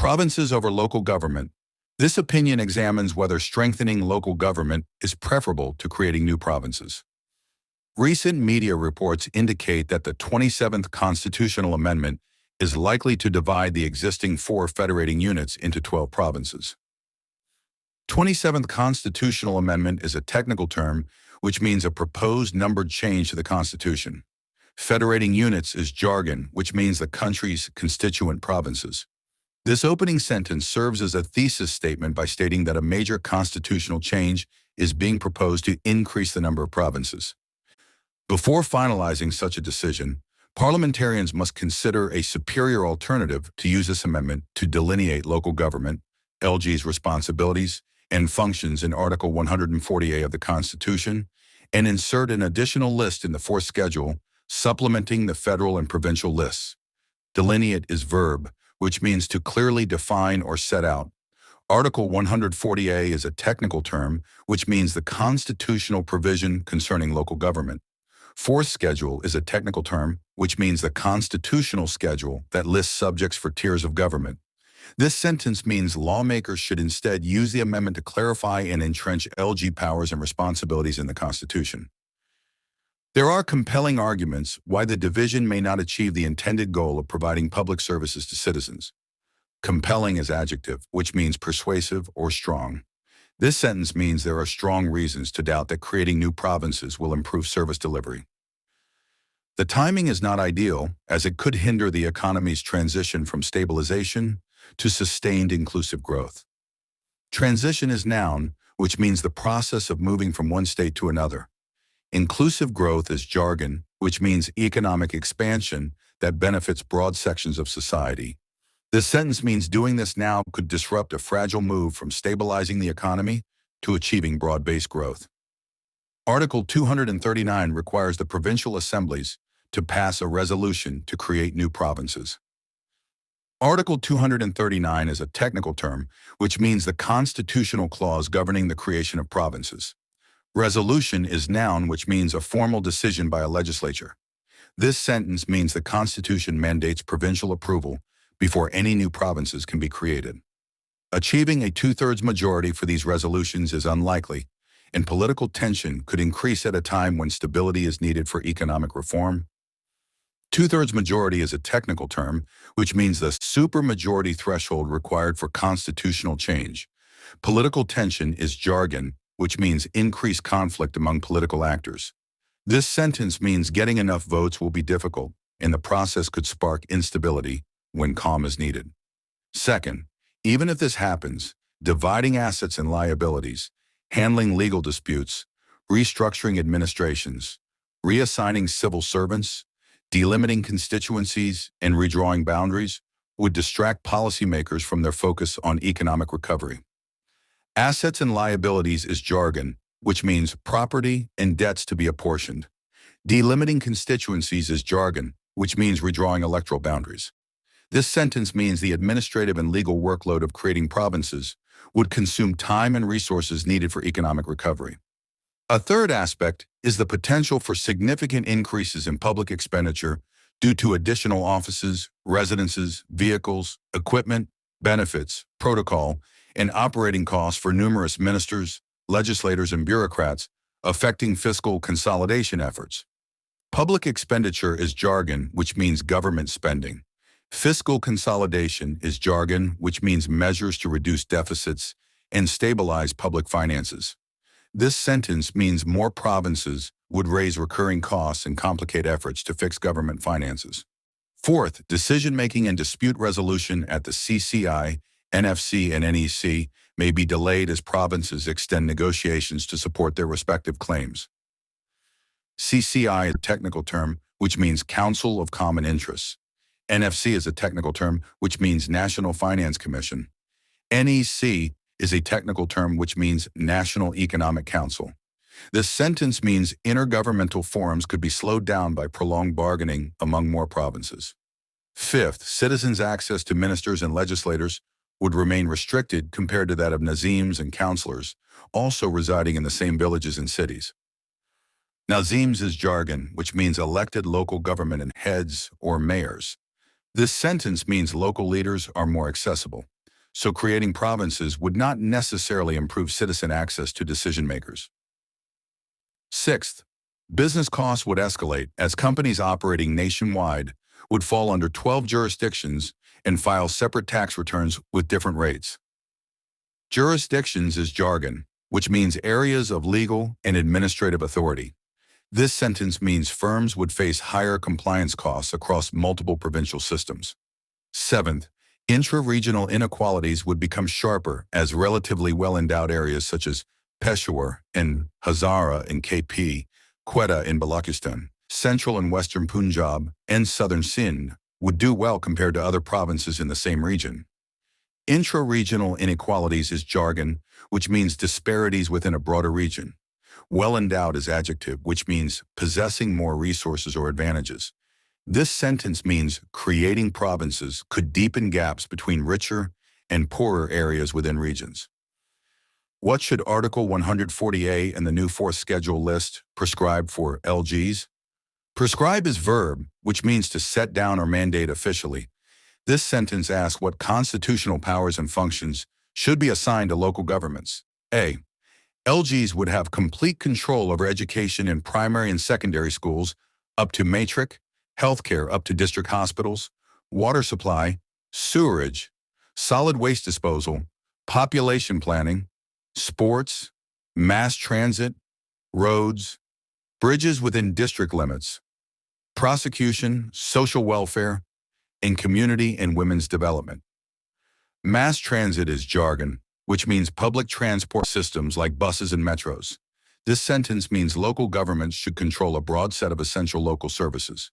Provinces over local government. This opinion examines whether strengthening local government is preferable to creating new provinces. Recent media reports indicate that the 27th Constitutional Amendment is likely to divide the existing 4 federating units into 12 provinces. 27th Constitutional Amendment is a technical term which means a proposed numbered change to the Constitution. Federating units is jargon, which means the country's constituent provinces. This opening sentence serves as a thesis statement by stating that a major constitutional change is being proposed to increase the number of provinces. Before finalizing such a decision, parliamentarians must consider a superior alternative to use this amendment to delineate local government, LG's responsibilities, and functions in Article 140A of the Constitution, and insert an additional list in the 4th schedule, supplementing the federal and provincial lists. Delineate is verb, which means to clearly define or set out. Article 140A is a technical term, which means the constitutional provision concerning local government. 4th schedule is a technical term, which means the constitutional schedule that lists subjects for tiers of government. This sentence means lawmakers should instead use the amendment to clarify and entrench LG powers and responsibilities in the Constitution. There are compelling arguments why the division may not achieve the intended goal of providing public services to citizens. Compelling is adjective, which means persuasive or strong. This sentence means there are strong reasons to doubt that creating new provinces will improve service delivery. The timing is not ideal, as it could hinder the economy's transition from stabilization to sustained inclusive growth. Transition is noun, which means the process of moving from one state to another. Inclusive growth is jargon, which means economic expansion that benefits broad sections of society. This sentence means doing this now could disrupt a fragile move from stabilizing the economy to achieving broad-based growth. Article 239 requires the provincial assemblies to pass a resolution to create new provinces. Article 239 is a technical term, which means the constitutional clause governing the creation of provinces. Resolution is noun, which means a formal decision by a legislature. This sentence means the Constitution mandates provincial approval before any new provinces can be created. Achieving a 2/3 majority for these resolutions is unlikely, and political tension could increase at a time when stability is needed for economic reform. 2/3 majority is a technical term, which means the supermajority threshold required for constitutional change. Political tension is jargon, which means increased conflict among political actors. This sentence means getting enough votes will be difficult, and the process could spark instability when calm is needed. Second, even if this happens, dividing assets and liabilities, handling legal disputes, restructuring administrations, reassigning civil servants, delimiting constituencies, and redrawing boundaries would distract policymakers from their focus on economic recovery. Assets and liabilities is jargon, which means property and debts to be apportioned. Delimiting constituencies is jargon, which means redrawing electoral boundaries. This sentence means the administrative and legal workload of creating provinces would consume time and resources needed for economic recovery. A third aspect is the potential for significant increases in public expenditure due to additional offices, residences, vehicles, equipment, benefits, protocol, and operating costs for numerous ministers, legislators, and bureaucrats, affecting fiscal consolidation efforts. Public expenditure is jargon, which means government spending. Fiscal consolidation is jargon, which means measures to reduce deficits and stabilize public finances. This sentence means more provinces would raise recurring costs and complicate efforts to fix government finances. Fourth, decision-making and dispute resolution at the CCI, NFC, and NEC may be delayed as provinces extend negotiations to support their respective claims. CCI is a technical term, which means Council of Common Interests. NFC is a technical term, which means National Finance Commission. NEC is a technical term, which means National Economic Council. This sentence means intergovernmental forums could be slowed down by prolonged bargaining among more provinces. Fifth, citizens' access to ministers and legislators would remain restricted compared to that of nazims and councillors, also residing in the same villages and cities. Nazims is jargon, which means elected local government and heads or mayors. This sentence means local leaders are more accessible, so creating provinces would not necessarily improve citizen access to decision makers. Sixth, business costs would escalate as companies operating nationwide would fall under 12 jurisdictions and file separate tax returns with different rates. Jurisdictions is jargon, which means areas of legal and administrative authority. This sentence means firms would face higher compliance costs across multiple provincial systems. Seventh, intra-regional inequalities would become sharper as relatively well-endowed areas such as Peshawar and Hazara in KP, Quetta in Balochistan, central and western Punjab, and southern Sindh would do well compared to other provinces in the same region. Intra-regional inequalities is jargon, which means disparities within a broader region. Well-endowed is adjective, which means possessing more resources or advantages. This sentence means creating provinces could deepen gaps between richer and poorer areas within regions. What should Article 140A and the new Fourth Schedule list prescribe for LGs? Prescribe is verb, which means to set down or mandate officially. This sentence asks what constitutional powers and functions should be assigned to local governments. A. LGs would have complete control over education in primary and secondary schools up to matric, healthcare up to district hospitals, water supply, sewerage, solid waste disposal, population planning, sports, mass transit, roads, bridges within district limits, prosecution, social welfare, and community and women's development. Mass transit is jargon, which means public transport systems like buses and metros. This sentence means local governments should control a broad set of essential local services.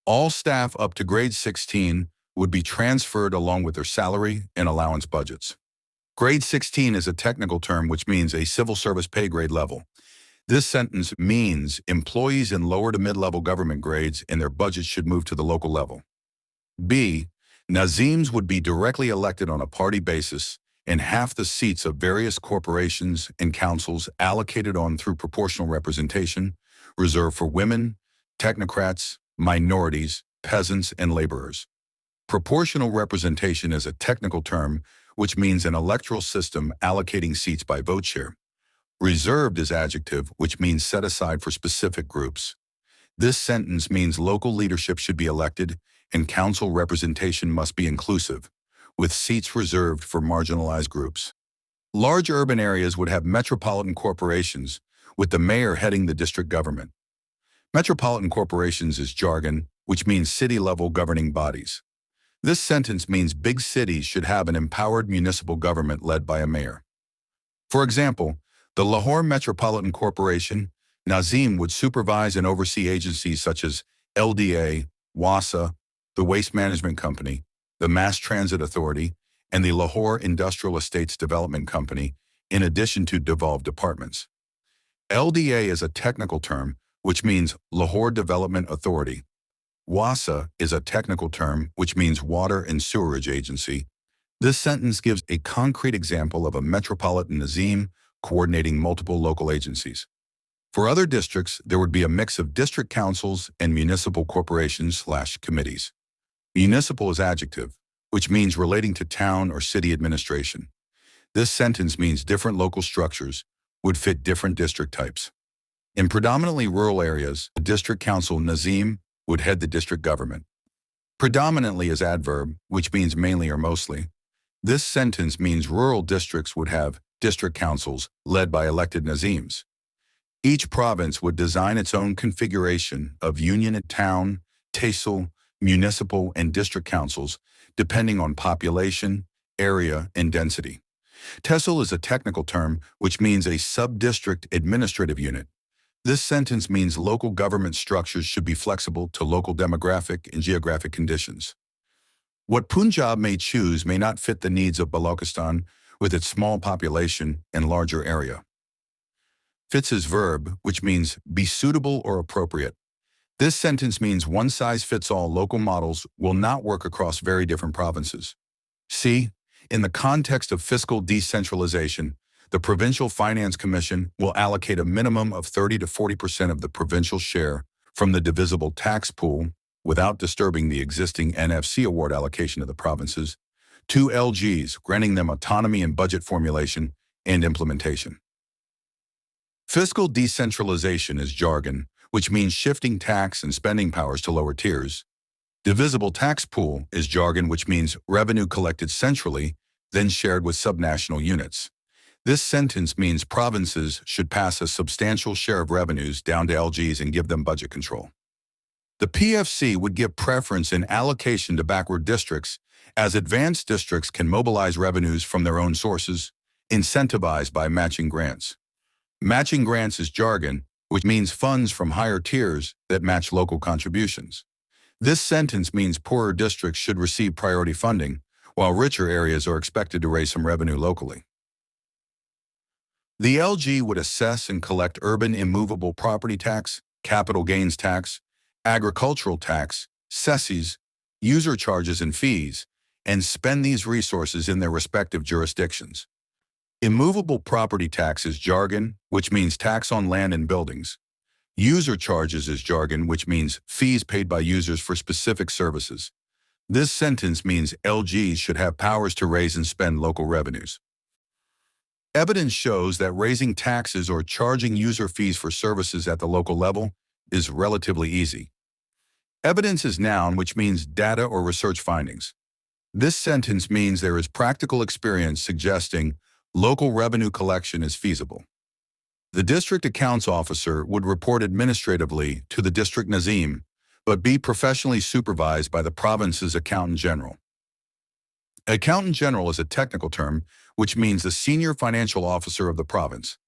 All staff up to grade 16 would be transferred along with their salary and allowance budgets. Grade 16 is a technical term which means a civil service pay grade level. This sentence means employees in lower to mid-level government grades and their budgets should move to the local level. B. Nazims would be directly elected on a party basis and half the seats of various corporations and councils allocated on through proportional representation, reserved for women, technocrats, minorities, peasants, and laborers. Proportional representation is a technical term which means an electoral system allocating seats by vote share. Reserved is adjective, which means set aside for specific groups. This sentence means local leadership should be elected and council representation must be inclusive, with seats reserved for marginalized groups. Large urban areas would have metropolitan corporations, with the mayor heading the district government. Metropolitan corporations is jargon, which means city-level governing bodies. This sentence means big cities should have an empowered municipal government led by a mayor. For example, the Lahore Metropolitan Corporation, Nazim, would supervise and oversee agencies such as LDA, WASA, the Waste Management Company, the Mass Transit Authority, and the Lahore Industrial Estates Development Company, in addition to devolved departments. LDA is a technical term, which means Lahore Development Authority. WASA is a technical term, which means Water and Sewerage Agency. This sentence gives a concrete example of a metropolitan Nazim coordinating multiple local agencies. For other districts, there would be a mix of district councils and municipal corporations/committees. Municipal is adjective, which means relating to town or city administration. This sentence means different local structures would fit different district types. In predominantly rural areas, the district council Nazim would head the district government. Predominantly is adverb, which means mainly or mostly. This sentence means rural districts would have district councils led by elected Nazims. Each province would design its own configuration of union and town, tehsil, municipal, and district councils, depending on population, area, and density. Tehsil is a technical term which means a sub-district administrative unit. This sentence means local government structures should be flexible to local demographic and geographic conditions. What Punjab may choose may not fit the needs of Balochistan with its small population and larger area. Fits is verb, which means be suitable or appropriate. This sentence means one-size-fits-all local models will not work across very different provinces. C. In the context of fiscal decentralization, the Provincial Finance Commission will allocate a minimum of 30 to 40% of the provincial share from the divisible tax pool, without disturbing the existing NFC award allocation of the provinces, to LGs, granting them autonomy in budget formulation and implementation. Fiscal decentralization is jargon, which means shifting tax and spending powers to lower tiers. Divisible tax pool is jargon, which means revenue collected centrally, then shared with subnational units. This sentence means provinces should pass a substantial share of revenues down to LGs and give them budget control. The PFC would give preference in allocation to backward districts, as advanced districts can mobilize revenues from their own sources, incentivized by matching grants. Matching grants is jargon, which means funds from higher tiers that match local contributions. This sentence means poorer districts should receive priority funding, while richer areas are expected to raise some revenue locally. The LG would assess and collect urban immovable property tax, capital gains tax, agricultural tax, cesses, user charges and fees, and spend these resources in their respective jurisdictions. Immovable property tax is jargon, which means tax on land and buildings. User charges is jargon, which means fees paid by users for specific services. This sentence means LGs should have powers to raise and spend local revenues. Evidence shows that raising taxes or charging user fees for services at the local level is relatively easy. Evidence is noun, which means data or research findings. This sentence means there is practical experience suggesting local revenue collection is feasible. The district accounts officer would report administratively to the district Nazim, but be professionally supervised by the province's accountant general. Accountant general is a technical term which means the senior financial officer of the province.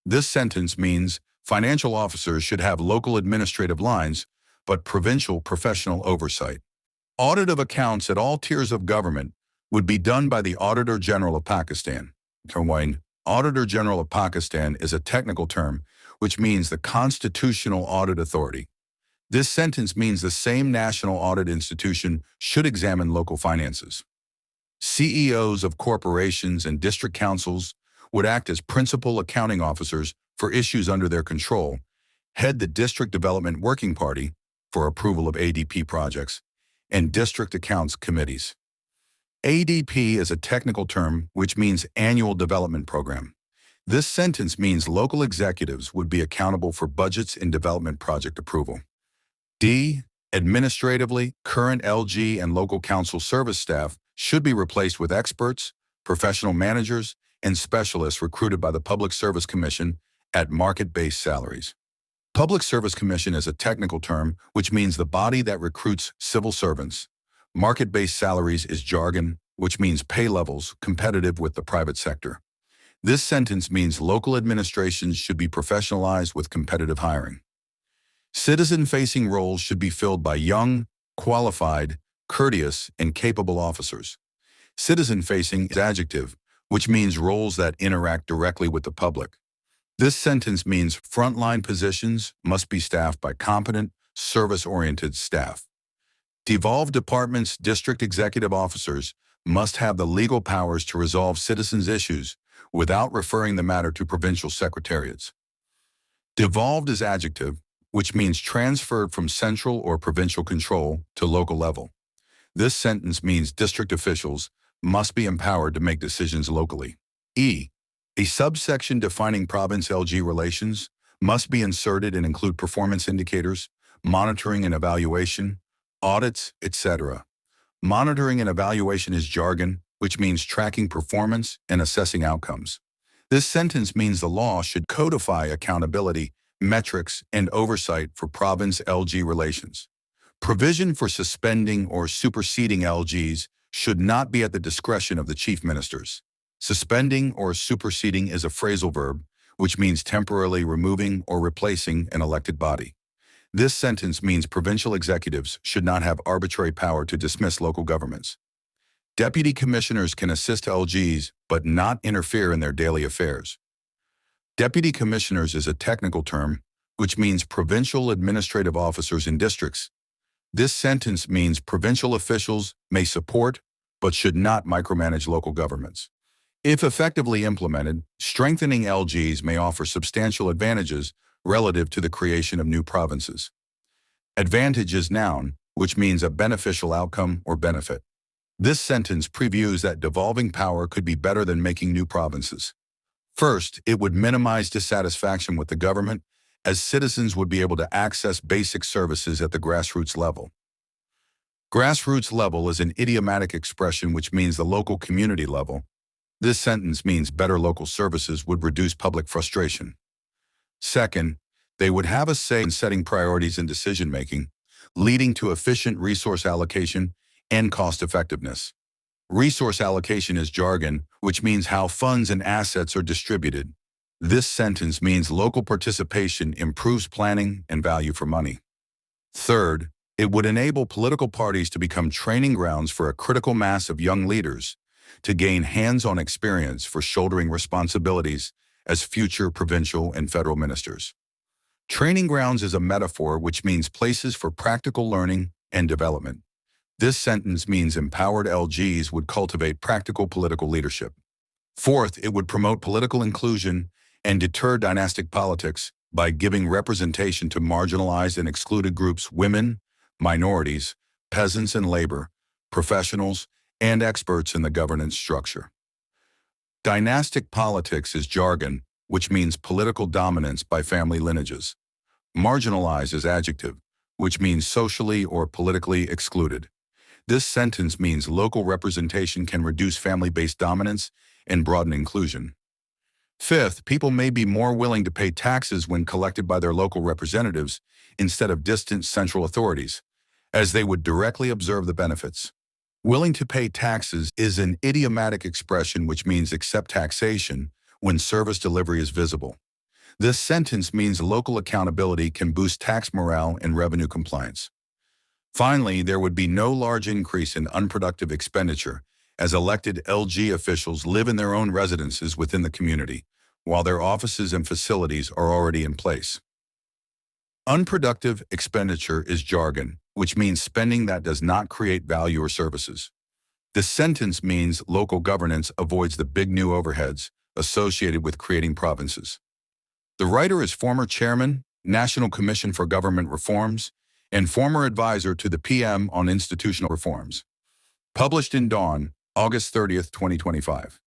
This sentence means financial officers should have local administrative lines, but provincial professional oversight. Audit of accounts at all tiers of government would be done by the Auditor General of Pakistan. Auditor General of Pakistan is a technical term which means the Constitutional Audit Authority. This sentence means the same national audit institution should examine local finances. CEOs of corporations and district councils would act as principal accounting officers for issues under their control, head the District Development Working Party for approval of ADP projects, and district accounts committees. ADP is a technical term which means Annual Development Program. This sentence means local executives would be accountable for budgets and development project approval. D. Administratively, current LG and local council service staff should be replaced with experts, professional managers, and specialists recruited by the Public Service Commission at market-based salaries. Public Service Commission is a technical term which means the body that recruits civil servants. Market-based salaries is jargon, which means pay levels competitive with the private sector. This sentence means local administrations should be professionalized with competitive hiring. Citizen-facing roles should be filled by young, qualified, courteous, and capable officers. Citizen-facing is adjective, which means roles that interact directly with the public. This sentence means frontline positions must be staffed by competent, service-oriented staff. Devolved departments' district executive officers must have the legal powers to resolve citizens' issues without referring the matter to provincial secretariats. Devolved is adjective, which means transferred from central or provincial control to local level. This sentence means district officials must be empowered to make decisions locally. E. A subsection defining province-LG relations must be inserted and include performance indicators, monitoring and evaluation, audits, etc. Monitoring and evaluation is jargon, which means tracking performance and assessing outcomes. This sentence means the law should codify accountability, metrics, and oversight for province-LG relations. Provision for suspending or superseding LGs should not be at the discretion of the chief ministers. Suspending or superseding is a phrasal verb, which means temporarily removing or replacing an elected body. This sentence means provincial executives should not have arbitrary power to dismiss local governments. Deputy commissioners can assist LGs but not interfere in their daily affairs. Deputy commissioners is a technical term, which means provincial administrative officers in districts. This sentence means provincial officials may support but should not micromanage local governments. If effectively implemented, strengthening LGs may offer substantial advantages relative to the creation of new provinces. Advantage is noun, which means a beneficial outcome or benefit. This sentence previews that devolving power could be better than making new provinces. First, it would minimize dissatisfaction with the government, as citizens would be able to access basic services at the grassroots level. Grassroots level is an idiomatic expression which means the local community level. This sentence means better local services would reduce public frustration. Second, they would have a say in setting priorities in decision-making, leading to efficient resource allocation and cost-effectiveness. Resource allocation is jargon, which means how funds and assets are distributed. This sentence means local participation improves planning and value for money. Third, it would enable political parties to become training grounds for a critical mass of young leaders to gain hands-on experience for shouldering responsibilities as future provincial and federal ministers. Training grounds is a metaphor which means places for practical learning and development. This sentence means empowered LGs would cultivate practical political leadership. Fourth, it would promote political inclusion and deter dynastic politics by giving representation to marginalized and excluded groups, women, minorities, peasants and labor, professionals, and experts in the governance structure. Dynastic politics is jargon, which means political dominance by family lineages. Marginalized is adjective, which means socially or politically excluded. This sentence means local representation can reduce family-based dominance and broaden inclusion. Fifth, people may be more willing to pay taxes when collected by their local representatives instead of distant central authorities, as they would directly observe the benefits. Willing to pay taxes is an idiomatic expression which means accept taxation when service delivery is visible. This sentence means local accountability can boost tax morale and revenue compliance. Finally, there would be no large increase in unproductive expenditure, as elected LG officials live in their own residences within the community, while their offices and facilities are already in place. Unproductive expenditure is jargon, which means spending that does not create value or services. This sentence means local governance avoids the big new overheads associated with creating provinces. The writer is former chairman, National Commission for Government Reforms, and former advisor to the PM on institutional reforms. Published in Dawn, August 30th, 2025.